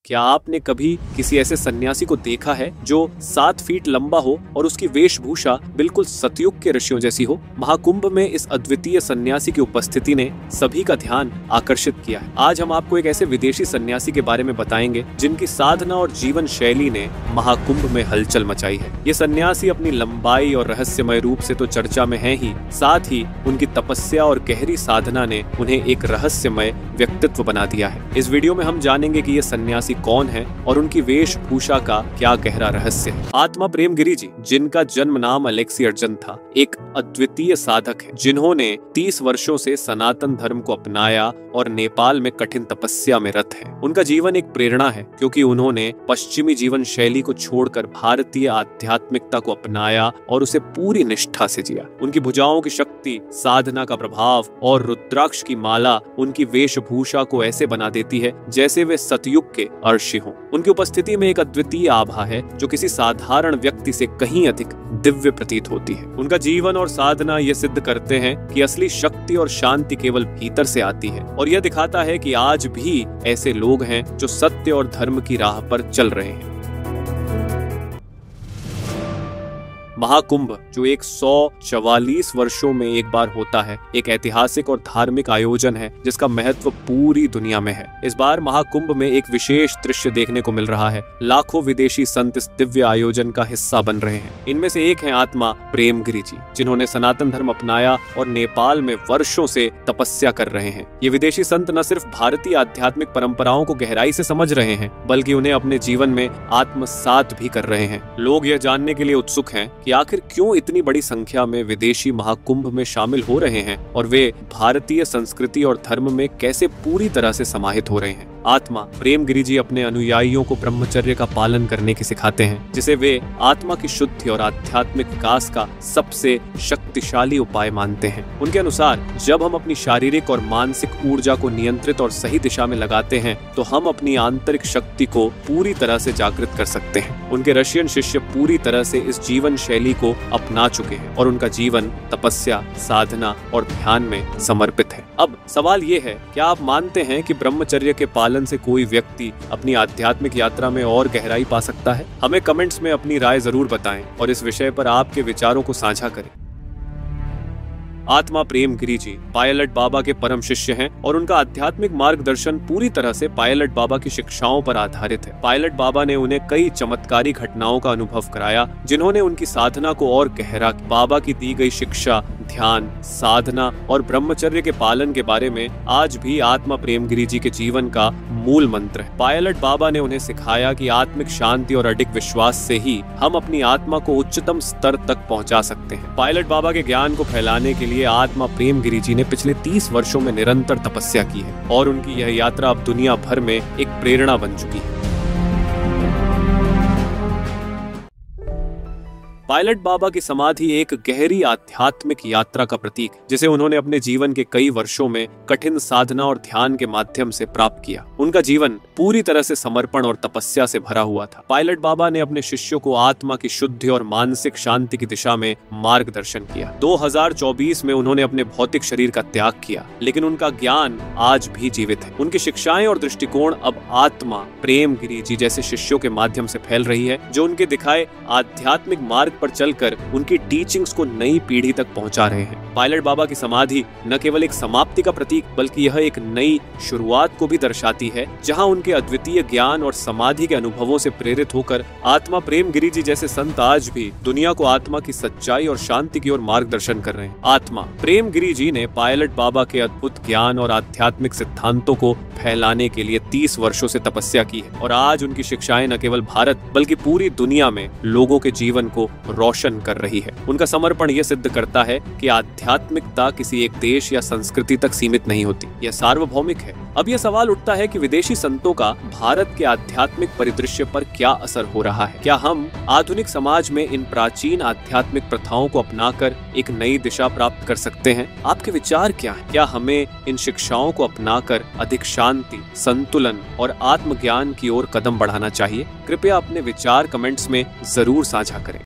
क्या आपने कभी किसी ऐसे सन्यासी को देखा है जो 7 फीट लंबा हो और उसकी वेशभूषा बिल्कुल सतयुग के ऋषियों जैसी हो? महाकुंभ में इस अद्वितीय सन्यासी की उपस्थिति ने सभी का ध्यान आकर्षित किया है। आज हम आपको एक ऐसे विदेशी सन्यासी के बारे में बताएंगे जिनकी साधना और जीवन शैली ने महाकुंभ में हलचल मचाई है। ये सन्यासी अपनी लंबाई और रहस्यमय रूप से तो चर्चा में है ही, साथ ही उनकी तपस्या और गहरी साधना ने उन्हें एक रहस्यमय व्यक्तित्व बना दिया है। इस वीडियो में हम जानेंगे कि ये सन्यासी कौन है और उनकी वेशभूषा का क्या गहरा रहस्य है। आत्मा प्रेम गिरि जी, जिनका जन्म नाम अलेक्सी अर्जुन था, एक अद्वितीय साधक है जिन्होंने 30 वर्षों से सनातन धर्म को अपनाया और नेपाल में कठिन तपस्या में रत है। उनका जीवन एक प्रेरणा है क्योंकि उन्होंने पश्चिमी जीवन शैली को छोड़कर भारतीय आध्यात्मिकता को अपनाया और उसे पूरी निष्ठा से जिया। उनकी भुजाओं की शक्ति, साधना का प्रभाव और रुद्राक्ष की माला उनकी वेशभूषा को ऐसे बना देती है जैसे वे सतयुग के अर्षि हों। उनकी उपस्थिति में एक अद्वितीय आभा है जो किसी साधारण व्यक्ति से कहीं अधिक दिव्य प्रतीत होती है। उनका जीवन और साधना ये सिद्ध करते हैं कि असली शक्ति और शांति केवल भीतर से आती है और यह दिखाता है कि आज भी ऐसे लोग हैं जो सत्य और धर्म की राह पर चल रहे हैं। महाकुंभ, जो 144 वर्षों में एक बार होता है, एक ऐतिहासिक और धार्मिक आयोजन है जिसका महत्व पूरी दुनिया में है। इस बार महाकुंभ में एक विशेष दृश्य देखने को मिल रहा है। लाखों विदेशी संत इस दिव्य आयोजन का हिस्सा बन रहे हैं। इनमें से एक है आत्मा प्रेम गिरि जी, जिन्होंने सनातन धर्म अपनाया और नेपाल में वर्षों से तपस्या कर रहे हैं। ये विदेशी संत न सिर्फ भारतीय आध्यात्मिक परंपराओं को गहराई से समझ रहे हैं, बल्कि उन्हें अपने जीवन में आत्मसात भी कर रहे हैं। लोग यह जानने के लिए उत्सुक हैं कि आखिर क्यों इतनी बड़ी संख्या में विदेशी महाकुंभ में शामिल हो रहे हैं और वे भारतीय संस्कृति और धर्म में कैसे पूरी तरह से समाहित हो रहे हैं। आत्मा प्रेम गिरि जी अपने अनुयायियों को ब्रह्मचर्य का पालन करने की सिखाते हैं, जिसे वे आत्मा की शुद्धि और आध्यात्मिक विकास का सबसे शक्तिशाली उपाय मानते हैं। उनके अनुसार जब हम अपनी शारीरिक और मानसिक ऊर्जा को नियंत्रित और सही दिशा में लगाते हैं तो हम अपनी आंतरिक शक्ति को पूरी तरह से जागृत कर सकते हैं। उनके रशियन शिष्य पूरी तरह से इस जीवन शैली को अपना चुके हैं और उनका जीवन तपस्या, साधना और ध्यान में समर्पित है। अब सवाल ये है, क्या आप मानते हैं कि ब्रह्मचर्य के पालन से कोई व्यक्ति अपनी आध्यात्मिक यात्रा में और गहराई पा सकता है? हमें कमेंट्स में अपनी राय जरूर बताएं और इस विषय पर आपके विचारों को साझा करें। आत्मा प्रेम गिरि जी पायलट बाबा के परम शिष्य हैं और उनका आध्यात्मिक मार्गदर्शन पूरी तरह से पायलट बाबा की शिक्षाओं पर आधारित है। पायलट बाबा ने उन्हें कई चमत्कारी घटनाओं का अनुभव कराया जिन्होंने उनकी साधना को और गहरा किया। बाबा की दी गई शिक्षा, ध्यान, साधना और ब्रह्मचर्य के पालन के बारे में आज भी आत्मा प्रेम गिरि जी के जीवन का मूल मंत्र है। पायलट बाबा ने उन्हें सिखाया कि आत्मिक शांति और अडिग विश्वास से ही हम अपनी आत्मा को उच्चतम स्तर तक पहुंचा सकते हैं। पायलट बाबा के ज्ञान को फैलाने के लिए आत्मा प्रेम गिरि जी ने पिछले 30 वर्षों में निरंतर तपस्या की है और उनकी यह यात्रा अब दुनिया भर में एक प्रेरणा बन चुकी है। पायलट बाबा की समाधि एक गहरी आध्यात्मिक यात्रा का प्रतीक, जिसे उन्होंने अपने जीवन के कई वर्षों में कठिन साधना और ध्यान के माध्यम से प्राप्त किया। उनका जीवन पूरी तरह से समर्पण और तपस्या से भरा हुआ था। पायलट बाबा ने अपने शिष्यों को आत्मा की शुद्धि और मानसिक शांति की दिशा में मार्गदर्शन किया। 2024 में उन्होंने अपने भौतिक शरीर का त्याग किया, लेकिन उनका ज्ञान आज भी जीवित है। उनकी शिक्षाएं और दृष्टिकोण अब आत्मा प्रेम गिरि जी जैसे शिष्यों के माध्यम से फैल रही है, जो उनके दिखाए आध्यात्मिक मार्ग पर चलकर उनकी टीचिंग्स को नई पीढ़ी तक पहुंचा रहे हैं। पायलट बाबा की समाधि न केवल एक समाप्ति का प्रतीक, बल्कि यह एक नई शुरुआत को भी दर्शाती है, जहां उनके अद्वितीय ज्ञान और समाधि के अनुभवों से प्रेरित होकर आत्मा प्रेम गिरि जी जैसे संत आज भी दुनिया को आत्मा की सच्चाई और शांति की ओर मार्गदर्शन कर रहे हैं। आत्मा प्रेम गिरि जी ने पायलट बाबा के अद्भुत ज्ञान और आध्यात्मिक सिद्धांतों को फैलाने के लिए 30 वर्षों से तपस्या की है और आज उनकी शिक्षाएं न केवल भारत बल्कि पूरी दुनिया में लोगों के जीवन को रोशन कर रही है। उनका समर्पण यह सिद्ध करता है कि आध्यात्मिकता किसी एक देश या संस्कृति तक सीमित नहीं होती, यह सार्वभौमिक है। अब यह सवाल उठता है कि विदेशी संतों का भारत के आध्यात्मिक परिदृश्य पर क्या असर हो रहा है? क्या हम आधुनिक समाज में इन प्राचीन आध्यात्मिक प्रथाओं को अपनाकर एक नई दिशा प्राप्त कर सकते हैं? आपके विचार क्या हैं? क्या हमें इन शिक्षाओं को अपनाकर अधिक शांति, संतुलन और आत्मज्ञान की ओर कदम बढ़ाना चाहिए? कृपया अपने विचार कमेंट्स में जरूर साझा करें।